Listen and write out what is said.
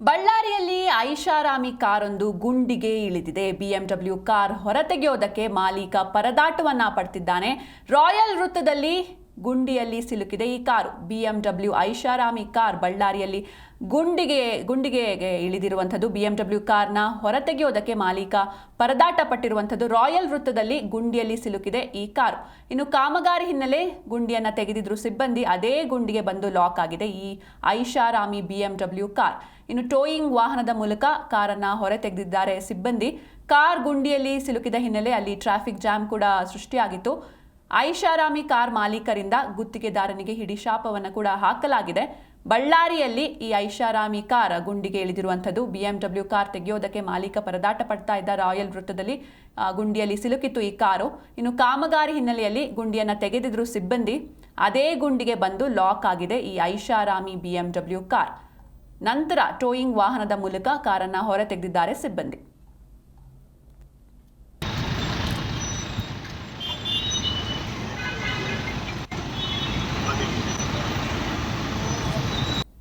ಬಳ್ಳಾರಿಯಲ್ಲಿ ಐಷಾರಾಮಿ ಕಾರೊಂದು ಗುಂಡಿಗೆ ಇಳಿದಿದೆ. ಬಿಎಂಡಬ್ಲ್ಯೂ ಕಾರ್ ಹೊರತೆಗೆಯೋದಕ್ಕೆ ಮಾಲೀಕ ಪರದಾಟವನ್ನ ಪಡ್ತಿದ್ದಾನೆ. ರಾಯಲ್ ವೃತ್ತದಲ್ಲಿ ಗುಂಡಿಯಲ್ಲಿ ಸಿಲುಕಿದೆ ಈ ಕಾರು. ಬಿಎಂಡಬ್ಲ್ಯೂ ಐಷಾರಾಮಿ ಕಾರ್ ಬಳ್ಳಾರಿಯಲ್ಲಿ ಗುಂಡಿಗೆ ಇಳಿದಿರುವಂಥದ್ದು. ಬಿಎಂಡಬ್ಲ್ಯೂ ಕಾರ್ನ ಹೊರತೆಗೆಯೋದಕ್ಕೆ ಮಾಲೀಕ ಪರದಾಟ ಪಟ್ಟಿರುವಂಥದ್ದು. ರಾಯಲ್ ವೃತ್ತದಲ್ಲಿ ಗುಂಡಿಯಲ್ಲಿ ಸಿಲುಕಿದೆ ಈ ಕಾರು. ಇನ್ನು ಕಾಮಗಾರಿ ಹಿನ್ನೆಲೆ ಗುಂಡಿಯನ್ನು ತೆಗೆದಿದ್ರು ಸಿಬ್ಬಂದಿ. ಅದೇ ಗುಂಡಿಗೆ ಬಂದು ಲಾಕ್ ಆಗಿದೆ ಈ ಐಷಾರಾಮಿ ಬಿಎಂಡಬ್ಲ್ಯೂ ಕಾರ್. ಇನ್ನು ಟೋಯಿಂಗ್ ವಾಹನದ ಮೂಲಕ ಕಾರನ್ನು ಹೊರ ತೆಗೆದಿದ್ದಾರೆ ಸಿಬ್ಬಂದಿ. ಕಾರ್ ಗುಂಡಿಯಲ್ಲಿ ಸಿಲುಕಿದ ಹಿನ್ನೆಲೆ ಅಲ್ಲಿ ಟ್ರಾಫಿಕ್ ಜಾಮ್ ಕೂಡ ಸೃಷ್ಟಿಯಾಗಿತ್ತು. ಐಷಾರಾಮಿ ಕಾರ್ ಮಾಲೀಕರಿಂದ ಗುತ್ತಿಗೆದಾರನಿಗೆ ಹಿಡಿಶಾಪವನ್ನು ಕೂಡ ಹಾಕಲಾಗಿದೆ. ಬಳ್ಳಾರಿಯಲ್ಲಿ ಈ ಐಷಾರಾಮಿ ಕಾರ್ ಗುಂಡಿಗೆ ಇಳಿದಿರುವಂಥದ್ದು. ಬಿಎಂಡಬ್ಲ್ಯೂ ಕಾರ್ ತೆಗೆಯೋದಕ್ಕೆ ಮಾಲೀಕ ಪರದಾಟ ಪಡ್ತಾ ಇದ್ದ. ರಾಯಲ್ ವೃತ್ತದಲ್ಲಿ ಗುಂಡಿಯಲ್ಲಿ ಸಿಲುಕಿತ್ತು ಈ ಕಾರು. ಇನ್ನು ಕಾಮಗಾರಿ ಹಿನ್ನೆಲೆಯಲ್ಲಿ ಗುಂಡಿಯನ್ನು ತೆಗೆದಿದ್ರು ಸಿಬ್ಬಂದಿ. ಅದೇ ಗುಂಡಿಗೆ ಬಂದು ಲಾಕ್ ಆಗಿದೆ ಈ ಐಷಾರಾಮಿ ಬಿಎಂಡಬ್ಲ್ಯೂ ಕಾರ್. ನಂತರ ಟೋಯಿಂಗ್ ವಾಹನದ ಮೂಲಕ ಕಾರನ್ನು ಹೊರ ತೆಗೆದಿದ್ದಾರೆ ಸಿಬ್ಬಂದಿ.